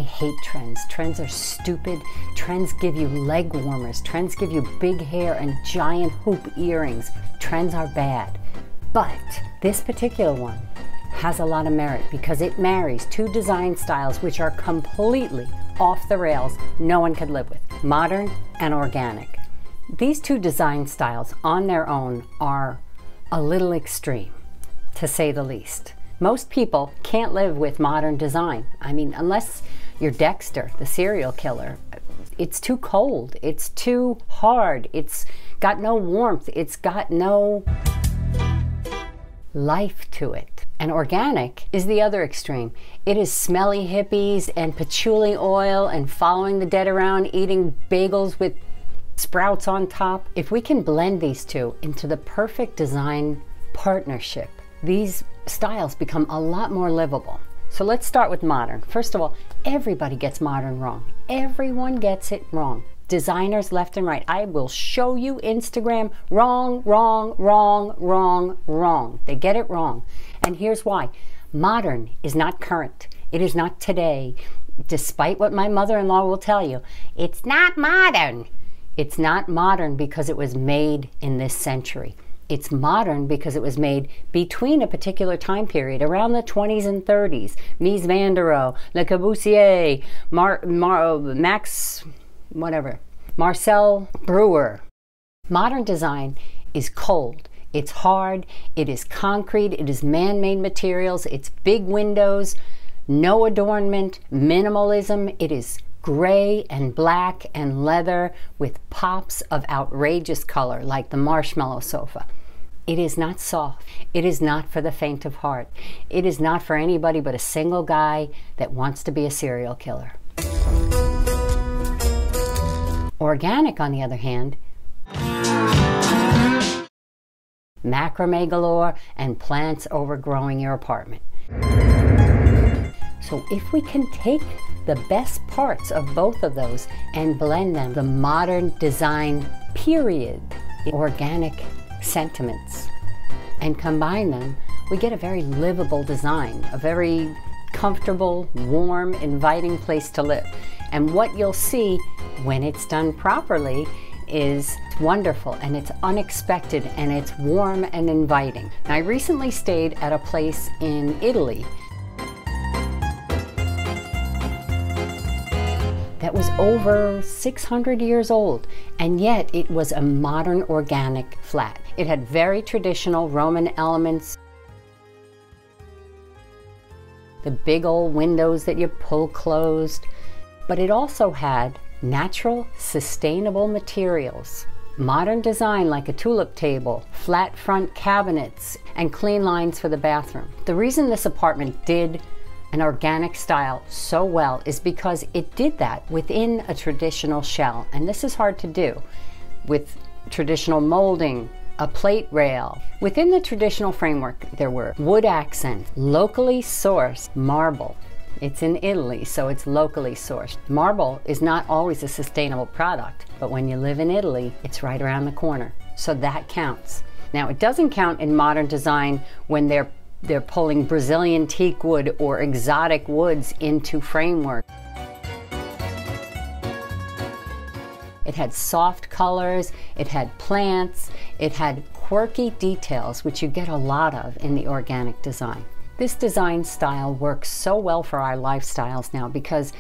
I hate trends. Trends are stupid. Trends give you leg warmers. Trends give you big hair and giant hoop earrings. Trends are bad. But this particular one has a lot of merit because it marries two design styles which are completely off the rails, no one could live with: modern and organic. These two design styles on their own are a little extreme, to say the least. Most people can't live with modern design. I mean, unless you're Dexter, the serial killer. It's too cold, it's too hard, it's got no warmth, it's got no life to it. And organic is the other extreme. It is smelly hippies and patchouli oil and following the dead around, eating bagels with sprouts on top. If we can blend these two into the perfect design partnership, these styles become a lot more livable. So let's start with modern. First of all, everybody gets modern wrong. Everyone gets it wrong. Designers left and right. I will show you Instagram wrong, wrong, wrong, wrong, wrong. They get it wrong. And here's why. Modern is not current. It is not today. Despite what my mother-in-law will tell you, it's not modern. It's not modern because it was made in this century. It's modern because it was made between a particular time period, around the 20s and 30s. Mies van der Rohe, Le Corbusier, Marcel Breuer. Modern design is cold. It's hard. It is concrete. It is man-made materials. It's big windows, no adornment, minimalism. It is gray and black and leather with pops of outrageous color like the marshmallow sofa. It is not soft. It is not for the faint of heart. It is not for anybody but a single guy that wants to be a serial killer. Organic, on the other hand, macrame galore and plants overgrowing your apartment. So if we can take the best parts of both of those and blend them, the modern design period, organic sentiments, and combine them, we get a very livable design, a very comfortable, warm, inviting place to live. And what you'll see when it's done properly is wonderful, and it's unexpected, and it's warm and inviting. Now, I recently stayed at a place in Italy that was over 600 years old, and yet it was a modern organic flat. It had very traditional Roman elements, the big old windows that you pull closed, but it also had natural, sustainable materials. Modern design like a tulip table, flat front cabinets, and clean lines for the bathroom. The reason this apartment did an organic style so well is because it did that within a traditional shell. And this is hard to do with traditional molding, a plate rail. Within the traditional framework, there were wood accents, locally sourced marble. It's in Italy, so it's locally sourced. Marble is not always a sustainable product, but when you live in Italy, it's right around the corner. So that counts. Now, it doesn't count in modern design when they're pulling Brazilian teak wood or exotic woods into framework. It had soft colors, it had plants, it had quirky details, which you get a lot of in the organic design. This design style works so well for our lifestyles now because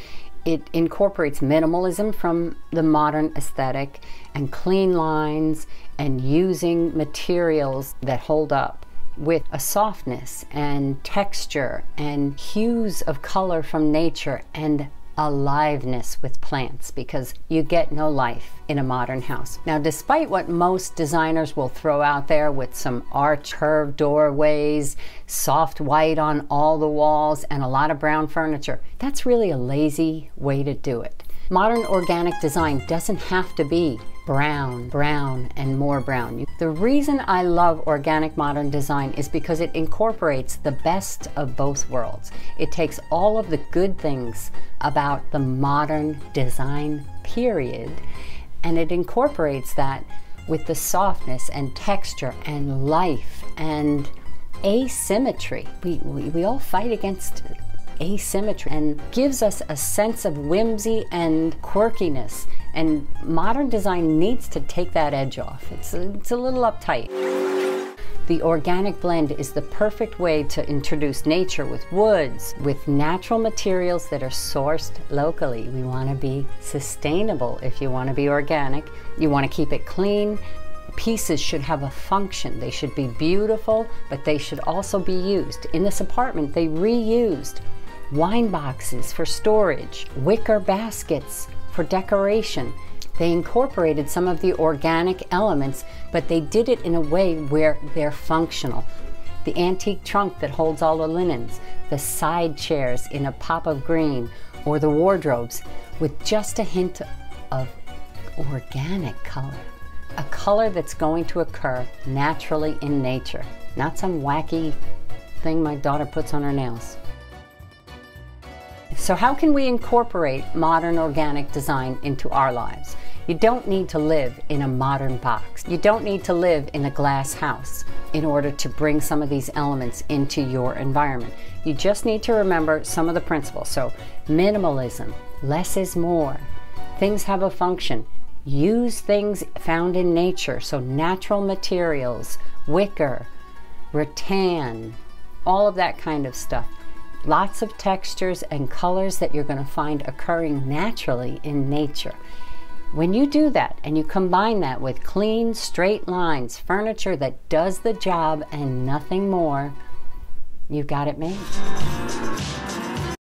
it incorporates minimalism from the modern aesthetic and clean lines and using materials that hold up with a softness and texture and hues of color from nature and aliveness with plants, because you get no life in a modern house. Now, despite what most designers will throw out there with some arch curved doorways, soft white on all the walls, and a lot of brown furniture, that's really a lazy way to do it. Modern organic design doesn't have to be brown, brown, and more brown. The reason I love organic modern design is because it incorporates the best of both worlds. It takes all of the good things about the modern design period, and it incorporates that with the softness and texture and life and asymmetry. We all fight against asymmetry and gives us a sense of whimsy and quirkiness. And modern design needs to take that edge off. It's a little uptight. The organic blend is the perfect way to introduce nature with woods, with natural materials that are sourced locally. We want to be sustainable if you want to be organic. You want to keep it clean. Pieces should have a function. They should be beautiful, but they should also be used. In this apartment, they reused wine boxes for storage, wicker baskets for decoration. They incorporated some of the organic elements, but they did it in a way where they're functional. The antique trunk that holds all the linens, the side chairs in a pop of green, or the wardrobes with just a hint of organic color. A color that's going to occur naturally in nature, not some wacky thing my daughter puts on her nails. So how can we incorporate modern organic design into our lives? You don't need to live in a modern box. You don't need to live in a glass house in order to bring some of these elements into your environment. You just need to remember some of the principles. So minimalism, less is more. Things have a function. Use things found in nature. So natural materials, wicker, rattan, all of that kind of stuff. Lots of textures and colors that you're going to find occurring naturally in nature. When you do that and you combine that with clean, straight lines, furniture that does the job and nothing more, you've got it made.